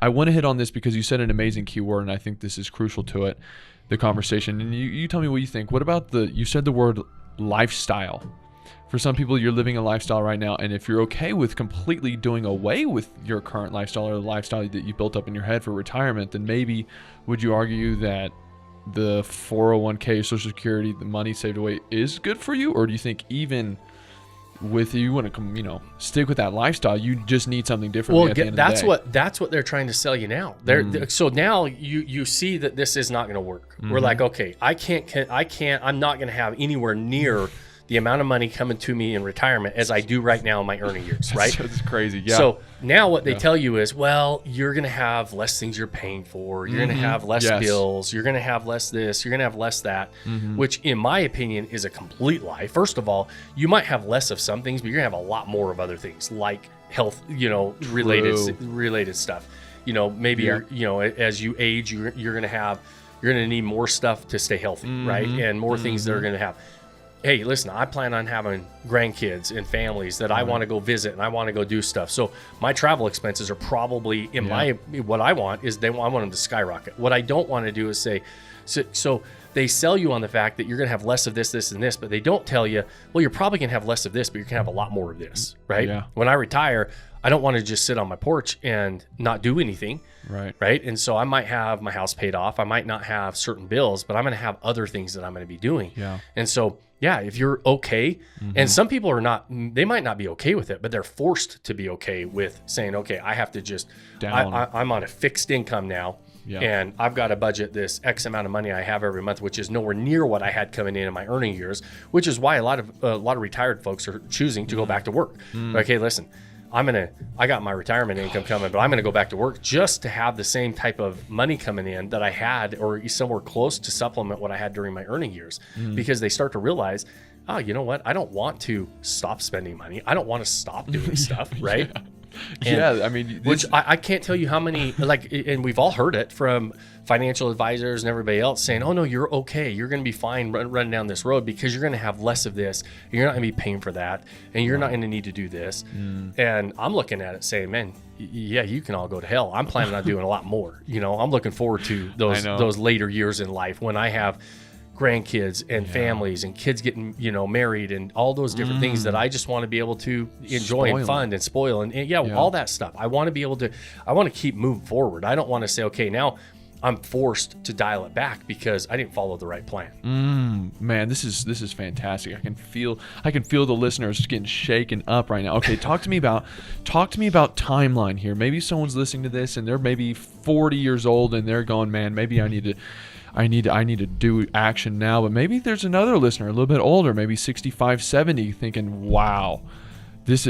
I want to hit on this because you said an amazing keyword, and I think this is crucial to it, the conversation. And you tell me what you think. What about you said the word lifestyle. For some people, you're living a lifestyle right now, and if you're okay with completely doing away with your current lifestyle or the lifestyle that you built up in your head for retirement, then maybe would you argue that the 401k, Social Security, the money saved away is good for you? Or do you think even with you want to, stick with that lifestyle, you just need something different? Well, at the end of the day? that's what they're trying to sell you now. So now you see that this is not going to work. We're like, okay, I'm not going to have anywhere near the amount of money coming to me in retirement as I do right now in my earning years, right? That's crazy. Yeah. So now what they tell you is, well, you're going to have less things you're paying for. You're going to have less bills. You're going to have less this. You're going to have less that, which in my opinion is a complete lie. First of all, you might have less of some things, but you're going to have a lot more of other things like health, related stuff. Maybe as you age, you're going to need more stuff to stay healthy, right? And more things that are going to have. Hey, listen, I plan on having grandkids and families that I want to go visit and I want to go do stuff. So my travel expenses are probably what I want is I want them to skyrocket. What I don't want to do is say, so they sell you on the fact that you're going to have less of this, this, and this, but they don't tell you, well, you're probably going to have less of this, but you're going to have a lot more of this, right? Yeah. When I retire, I don't want to just sit on my porch and not do anything. Right. And so I might have my house paid off. I might not have certain bills, but I'm going to have other things that I'm going to be doing. Yeah. And so, if you're okay, and some people are not, they might not be okay with it, but they're forced to be okay with saying, okay, I have to just, I'm on a fixed income now. Yeah. And I've got to budget this X amount of money I have every month, which is nowhere near what I had coming in my earning years, which is why a lot of retired folks are choosing to go back to work. Okay, listen, I got my retirement income coming, but I'm going to go back to work just to have the same type of money coming in that I had or somewhere close to supplement what I had during my earning years, because they start to realize, oh, you know what? I don't want to stop spending money. I don't want to stop doing stuff, right? Which I can't tell you how many, and we've all heard it from financial advisors and everybody else saying, oh no, you're okay. You're going to be fine running down this road because you're going to have less of this. You're not going to be paying for that. And you're not going to need to do this. And I'm looking at it saying, man, you can all go to hell. I'm planning on doing a lot more. I'm looking forward to those later years in life when I have grandkids and families and kids getting, married and all those different things that I just want to be able to enjoy and fund and spoil and all that stuff. I want to keep moving forward. I don't want to say, okay, now I'm forced to dial it back because I didn't follow the right plan. Man, this is fantastic. I can feel the listeners getting shaken up right now. Okay, talk to me about timeline here. Maybe someone's listening to this and they're maybe 40 years old and they're going, man, maybe I need to do action now. But maybe there's another listener a little bit older, maybe 65, 70, thinking, wow,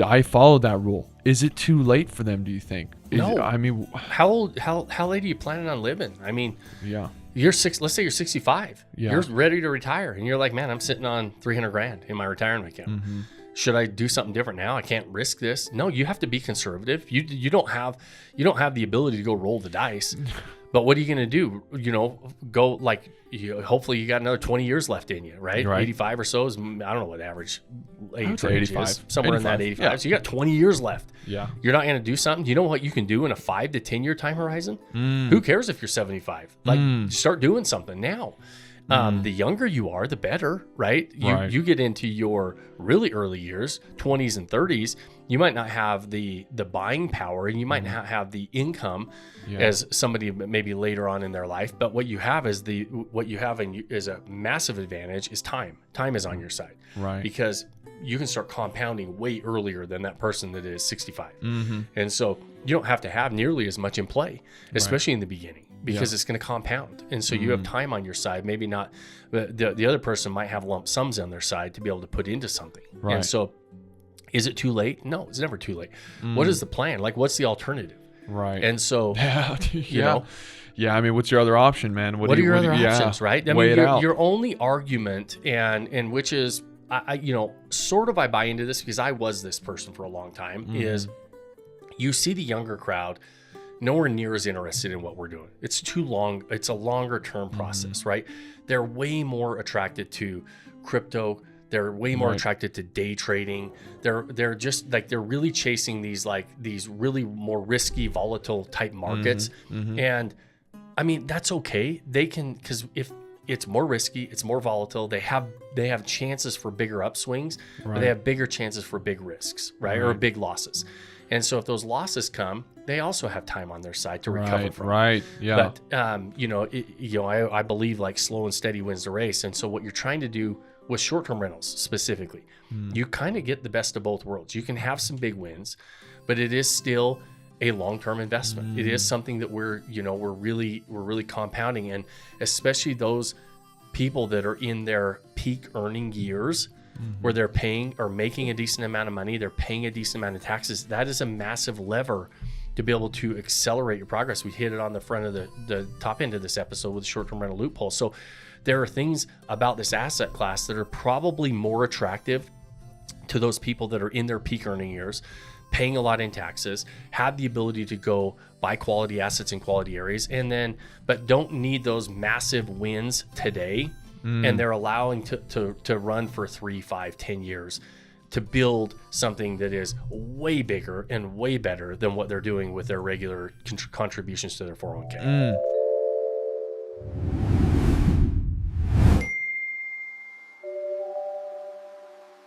I followed that rule. Is it too late for them, do you think? How late are you planning on living? You're let's say you're 65. You're ready to retire and you're like, man, I'm sitting on $300,000 in my retirement account. Should I do something different now? I can't risk this. No, you have to be conservative. You don't have the ability to go roll the dice. But what are you going to do? Go hopefully you got another 20 years left in you, right? 85 or so is, I don't know what average age range is. Somewhere 85. In that 85. Yeah. So you got 20 years left. Yeah. You're not going to do something. Do you know what you can do in a 5 to 10 year time horizon? Who cares if you're 75? Start doing something now. The younger you are, the better, right? You get into your really early years, 20s and 30s, you might not have the buying power and you might not have the income as somebody maybe later on in their life. But what you have is is a massive advantage is time. Time is on your side, right? Because you can start compounding way earlier than that person that is 65. And so you don't have to have nearly as much in play, especially in the beginning. Because it's going to compound. And so you have time on your side. Maybe not, the other person might have lump sums on their side to be able to put into something. Right. And so is it too late? No, it's never too late. What is the plan? What's the alternative? Right. And so, you know. Yeah, what's your other option, man? What are your other options, right? Your only argument, and which is, I sort of I buy into this because I was this person for a long time, is you see the younger crowd nowhere near as interested in what we're doing. It's too long. It's a longer term process, right? They're way more attracted to crypto. They're way more Right. attracted to day trading. They're just like, they're really chasing these really more risky, volatile type markets. And I mean, that's okay. They can, because if it's more risky, it's more volatile, they have chances for bigger upswings, but they have bigger chances for big risks, right? Or big losses. And so if those losses come, they also have time on their side to recover from. Right. Yeah. But I believe like slow and steady wins the race. And so what you're trying to do with short-term rentals specifically, you kind of get the best of both worlds. You can have some big wins, but it is still a long-term investment. It is something that we're really compounding, and especially those people that are in their peak earning years, where they're paying or making a decent amount of money, they're paying a decent amount of taxes. That is a massive lever to be able to accelerate your progress. We hit it on the front of the top end of this episode with short-term rental loophole. So there are things about this asset class that are probably more attractive to those people that are in their peak earning years, paying a lot in taxes, have the ability to go buy quality assets in quality areas, but don't need those massive wins today. And they're allowing to run for 3, 5, 10 years to build something that is way bigger and way better than what they're doing with their regular contributions to their 401k.